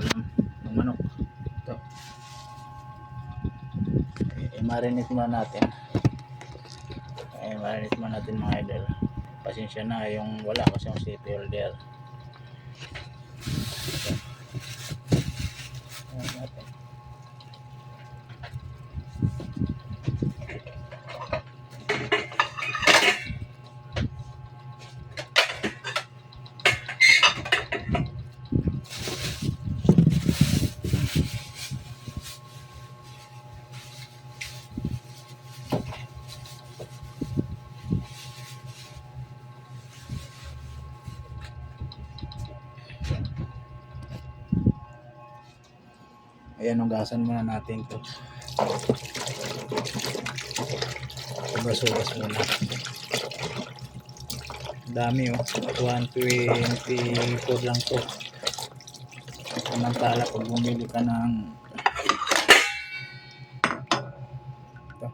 ulam ng manok. Ito. I-marinate muna natin. I-marinate muna natin mga idol. Pasensya na yung wala kasi yung city holder. Ayan natin. Ayan, ugasan muna natin to. Ugas-ugas muna. Dami oh. 124 lang to. Samantala pag bumili ka ng ito.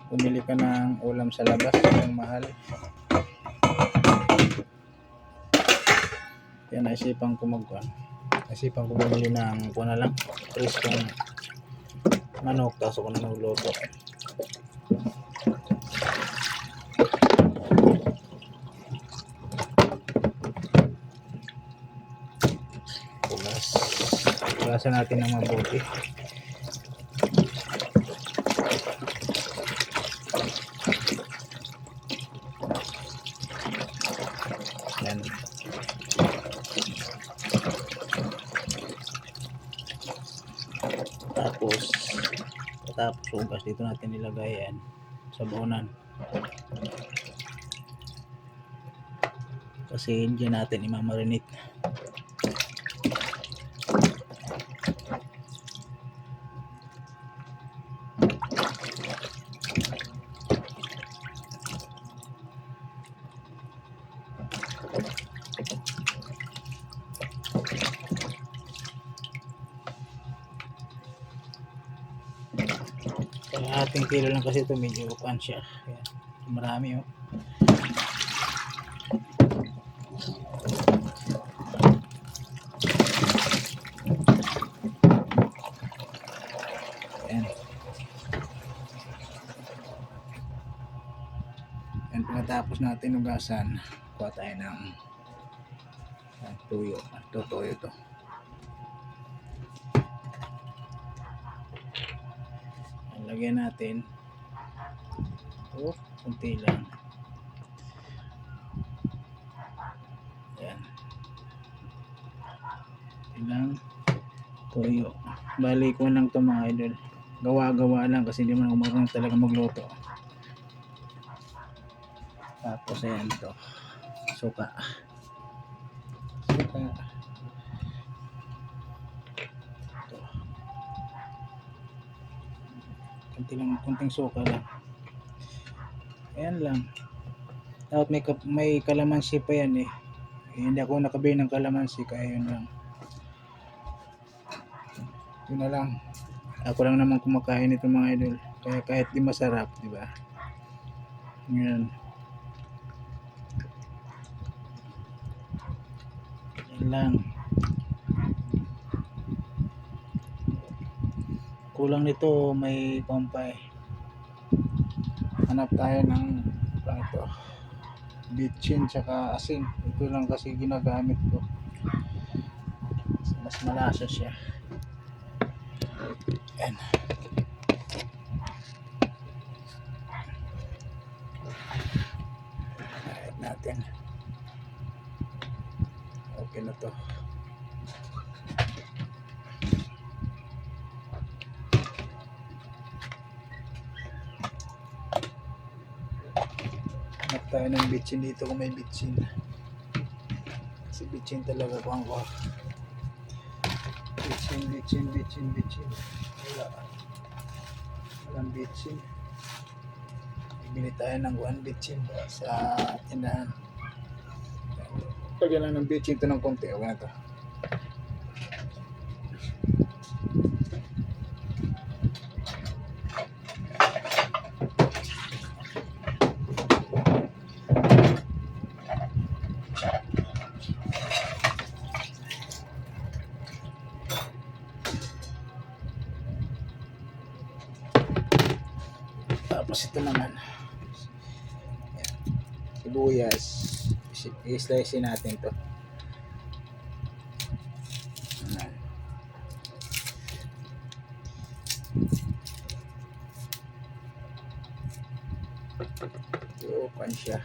Bumili ka ng ulam sa labas, ang mahal. Kaya naisipan ko bumili ng na lang preskong manok, tapos ako na nagluto. Ugasan natin ng mabuti. Yan. Tapos ugas dito natin nilagay yan sa baunan. Kasi hindi natin imamarinate. Ating kilo lang kasi ito, medyo upan siya. Ayan. Marami oh. Ayan. Ayan, pagkatapos natin ugasan, kuha tayo ng tuyo. Tuyo to. Lagyan natin kunti lang. Yan. Ilang tuyo. Bali ko lang to mga idol. Gawa-gawa lang kasi hindi man ako marunong talaga magluto. Tapos ayan to. Suka. Kunting suka lang. Ayan lang. Dapat may kalamansi pa yan eh. Hindi ako nakabili ng kalamansi kaya yun lang. Yun na lang. Ako lang naman kumakain nito mga idol. Kaya kahit di masarap, di ba? Yan. Yan lang. Kulang nito may kompay. Hanap tayo ng ito, bitchin tsaka asin. Ito lang kasi ginagamit ko. Mas malasa siya. Ayan. Ayan natin. Okay na to. Hanap tayo ng bitchin dito kung may bitchin. Kasi bitchin talaga kuhan ko. Bitchin. Walang bitchin. Bili tayo ng bitchin sa tindahan. Lagyan lang ng bitchin ito ng konti. Okay na to. ito naman. Ayan. Sibuyas. I-slice natin to. Ayan. I-open siya.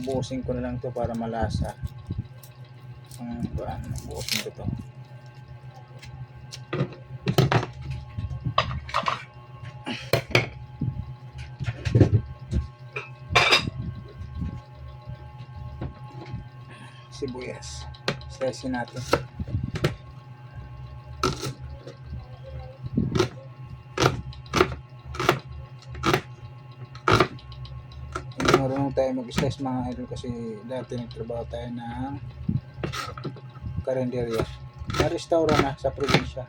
Ubusin ko na lang to para malasa. Ubusin ko to. Sibuyas. Slice natin. Hindi marunong tayo mag-slice mga idol kasi dati nagtrabaho tayo ng karinderya. Na-restaurant na sa probinsya.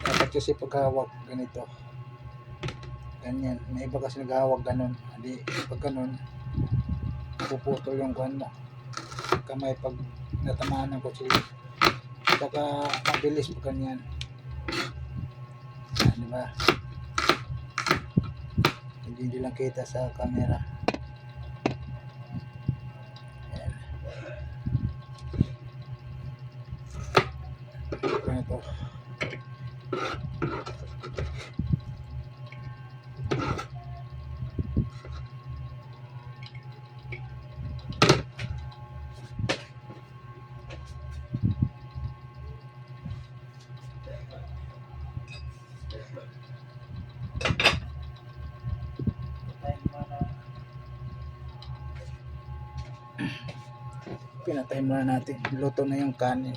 Dapat kasi paghawak ganito. Ganyan. May iba kasi naghahawak ganun. Hindi pag ganun, puputol yung kuhan mo. Kamay pag natamaan ng kutsilyo. Saka mabilis pag ganyan. Yan, diba? Hindi lang kita sa camera. Ayan. Ito. Pinatay muna natin. Luto na yung kanin.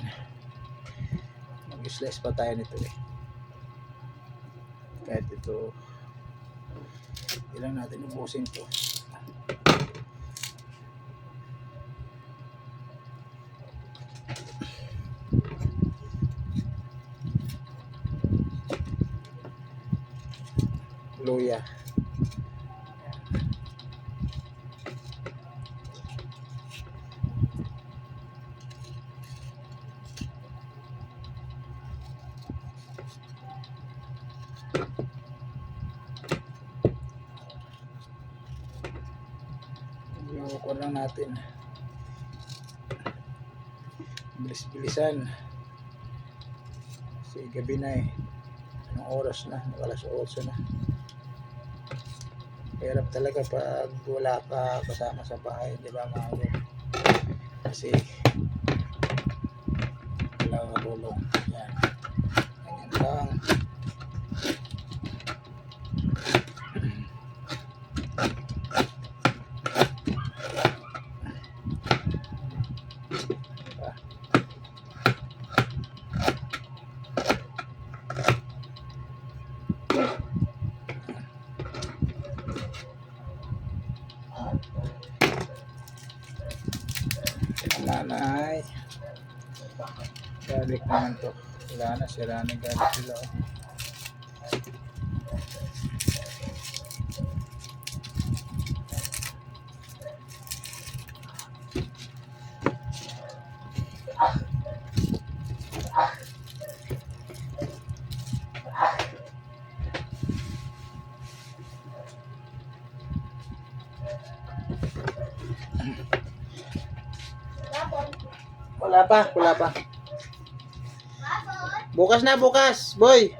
Mag-slice pa tayo nito eh. Kahit ito, ilang natin ubusin to. Luya. Iuuko lang natin. Bilis-bilisan. Kasi gabi na eh. Anong oras na? Alas 8 na. Hirap talaga pag wala ka kasama sa bahay, di ba mga idol? Kasi wala ka tulong. Yan. Ganyan lang. Nanay garlic naman to. Wala na, sira na garlic sila oh. Wala pa. Bukas na, bukas, boy.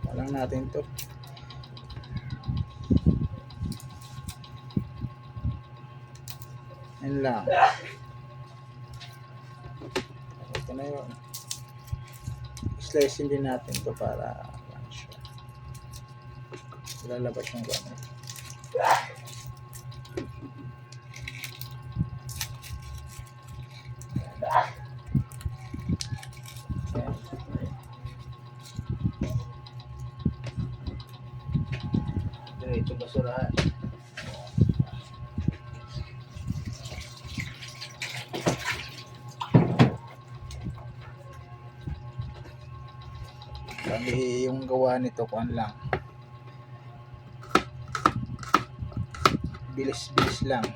Walang natin to. Yan lang. Ito na yun. Slice din natin to para siya. Lalabas yung gano'n. Diretso basurahan. Kami yung gawa nito kuan lang. bilis-bilis lang.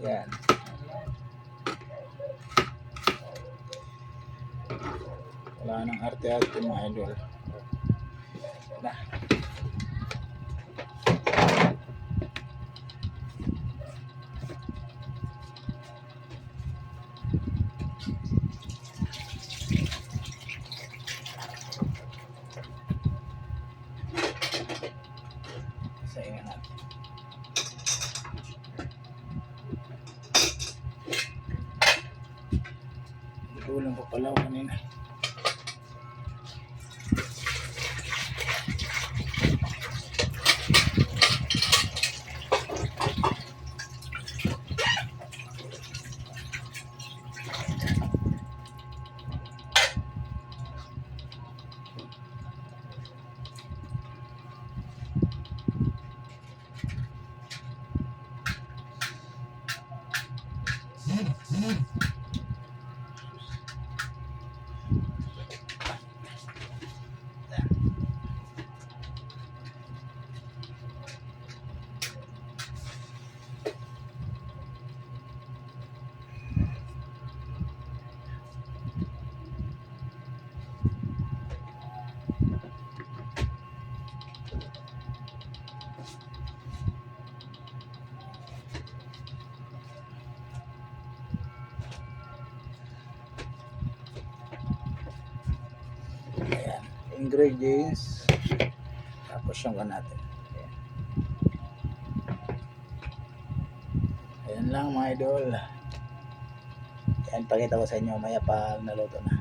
Yan. Wala nang arte-arte mga idol. Na. Saingan natin. Tulong ko pala kanina. Ayan, ingredients, tapos yung natin. Ayan. Ayan lang mga idol. Ayan, pakita ko sa inyo maya pag naluto na.